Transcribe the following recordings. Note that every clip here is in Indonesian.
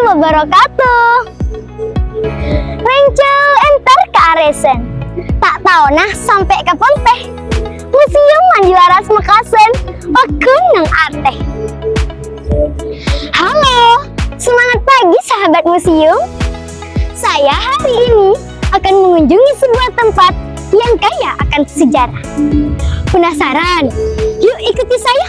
wabarakatuh. Rencel entar ke Aresen. Tak tahu nah sampai kapan teh. Museum Mandilaras Mekasen. Aku nang ateh. Halo, semangat pagi sahabat museum. Saya hari ini akan mengunjungi sebuah tempat yang kaya akan sejarah. Penasaran? Yuk ikuti saya.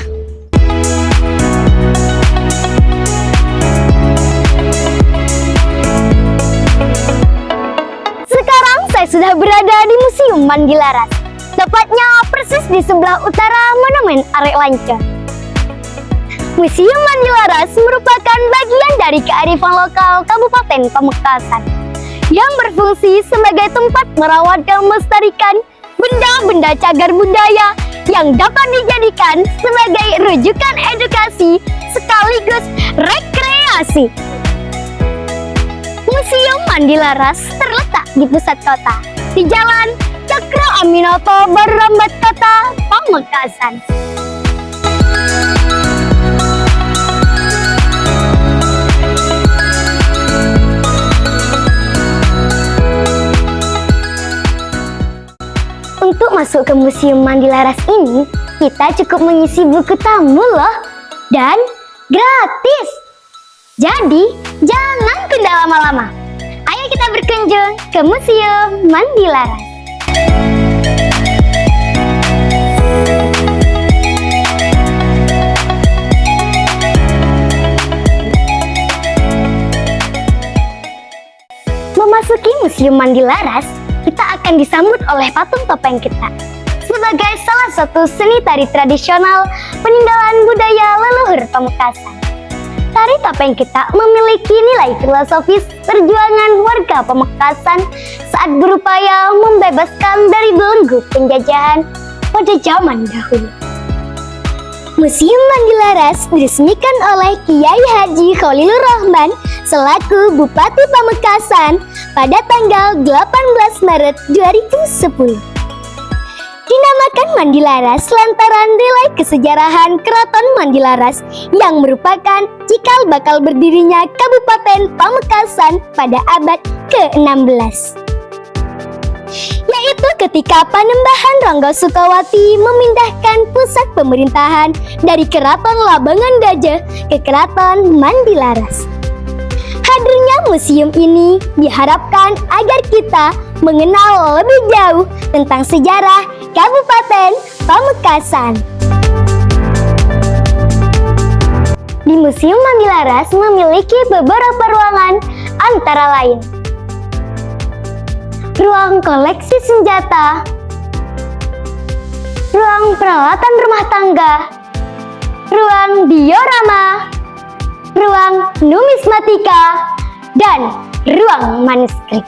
Sekarang saya sudah berada di Museum Mandilaras, tepatnya persis di sebelah utara Monumen Arek Lancor. Museum Mandilaras merupakan bagian dari kearifan lokal Kabupaten Pamekasan yang berfungsi sebagai tempat merawat dan melestarikan benda-benda cagar budaya yang dapat dijadikan sebagai rujukan edukasi sekaligus rekreasi. Museum Mandilaras terletak di pusat kota, di Jalan Cakra Aminoto, Barurambat Kota, Pamekasan. Untuk masuk ke Museum Mandilaras ini, kita cukup mengisi buku tamu loh, dan gratis. Jadi, jangan tunda lama-lama. Ayo kita berkunjung ke Museum Mandilaras. Memasuki Museum Mandilaras, kita akan disambut oleh patung topeng kita sebagai salah satu seni tari tradisional peninggalan budaya leluhur Pamekasan. Tari topeng kita memiliki nilai filosofis perjuangan warga Pamekasan saat berupaya membebaskan dari belenggu penjajahan pada zaman dahulu. Museum Mandilaras diresmikan oleh Kiai Haji Khalilur Rahman selaku Bupati Pamekasan pada tanggal 18 Maret 2010. Dinamakan Mandilaras lantaran nilai kesejarahan Keraton Mandilaras yang merupakan cikal bakal berdirinya Kabupaten Pamekasan pada abad ke-16. Yaitu ketika Panembahan Ronggo Sukawati memindahkan pusat pemerintahan dari Keraton Labangan Gajah ke Keraton Mandilaras. Hadirnya museum ini diharapkan agar kita mengenal lebih jauh tentang sejarah Kabupaten Pamekasan. Di Museum Mandilaras memiliki beberapa ruangan antara lain ruang koleksi senjata, ruang peralatan rumah tangga, ruang diorama, ruang numismatika, dan ruang manuskrip.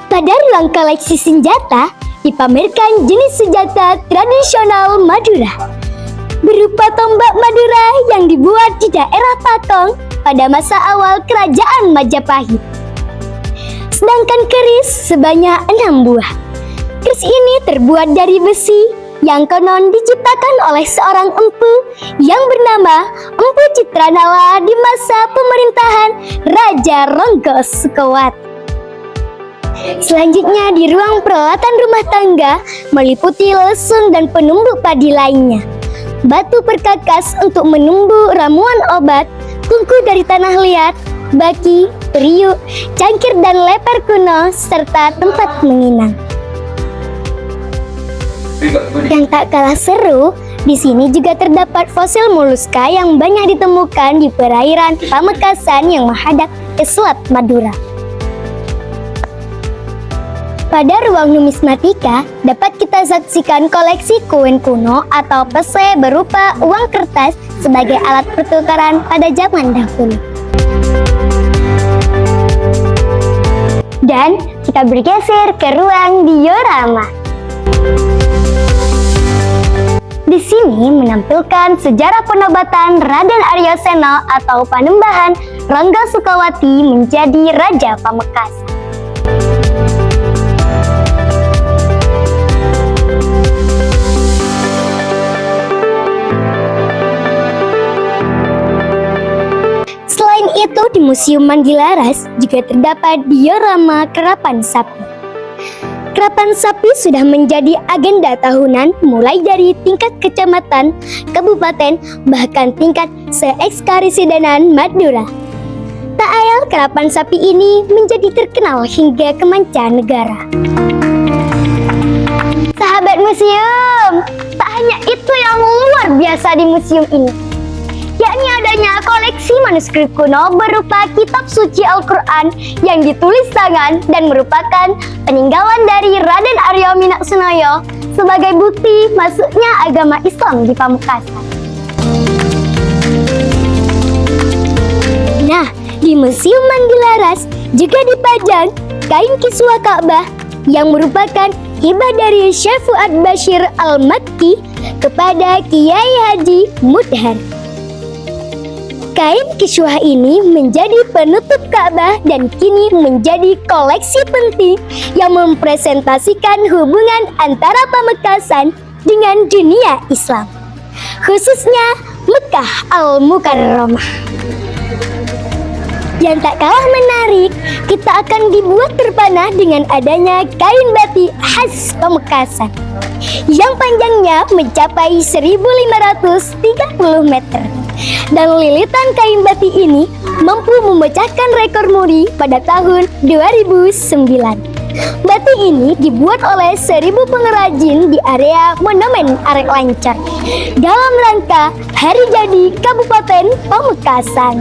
Pada ruang koleksi senjata dipamerkan jenis senjata tradisional Madura berupa tombak Madura yang dibuat di daerah Patong pada masa awal Kerajaan Majapahit. Sedangkan keris sebanyak 6 buah. Keris ini terbuat dari besi yang konon diciptakan oleh seorang empu yang bernama Empu Citranala di masa pemerintahan Raja Ronggo Sukawati. Selanjutnya di ruang peralatan rumah tangga meliputi lesung dan penumbuk padi lainnya, batu perkakas untuk menumbuk ramuan obat, tungku dari tanah liat, baki, periuk, cangkir dan leper kuno, serta tempat menginang. Yang tak kalah seru, di sini juga terdapat fosil moluska yang banyak ditemukan di perairan Pamekasan yang menghadap ke Selat Madura. Pada ruang numismatika, dapat kita saksikan koleksi koin kuno atau pese berupa uang kertas sebagai alat pertukaran pada zaman dahulu. Dan kita bergeser ke ruang diorama. Di sini menampilkan sejarah penobatan Raden Arya Sena atau Panembahan Ronggo Sukawati menjadi Raja Pamekasan. Museum Mandilaras juga terdapat diorama kerapan sapi. Kerapan sapi sudah menjadi agenda tahunan mulai dari tingkat kecamatan, kabupaten, bahkan tingkat se-Ekskarisidenan Madura. Tak ayal kerapan sapi ini menjadi terkenal hingga ke mancanegara. Sahabat museum, tak hanya itu yang luar biasa di museum ini, yakni adanya koleksi manuskrip kuno berupa kitab suci Al-Quran yang ditulis tangan dan merupakan peninggalan dari Raden Arya Minaksunoyo sebagai bukti masuknya agama Islam di Pamekasan. Nah, di Museum Mandilaras juga dipajang kain kiswah Ka'bah yang merupakan hibah dari Syekh Fuad Bashir Al-Makki kepada Kiai Haji Mudhar. Kain kiswah ini menjadi penutup Ka'bah dan kini menjadi koleksi penting yang mempresentasikan hubungan antara Pamekasan dengan dunia Islam, khususnya Mekah Al-Mukarramah. Yang tak kalah menarik, kita akan dibuat terpana dengan adanya kain batik khas Pamekasan yang panjangnya mencapai 1.530 meter. Dan lilitan kain batik ini mampu memecahkan rekor muri pada tahun 2009. Batik ini dibuat oleh 1.000 pengrajin di area Monumen Arek Lancar dalam rangka Hari Jadi Kabupaten Pamekasan.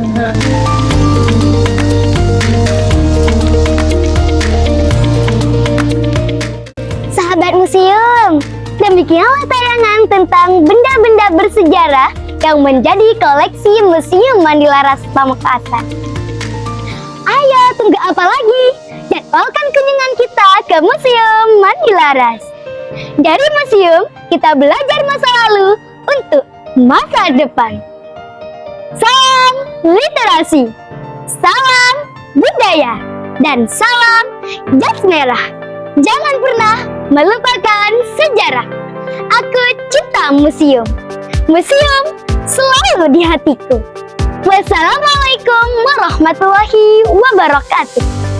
Sahabat museum, demikianlah tayangan tentang benda-benda bersejarah yang menjadi koleksi Museum Mandilaras Pamekasan. Ayo, tunggu apa lagi? Jadwalkan kunjungan kita ke Museum Mandilaras. Dari museum, kita belajar masa lalu untuk masa depan. Salam literasi, salam budaya, dan salam jas merah. Jangan pernah melupakan sejarah. Aku cinta museum. Museum selalu di hatiku. Wassalamualaikum warahmatullahi wabarakatuh.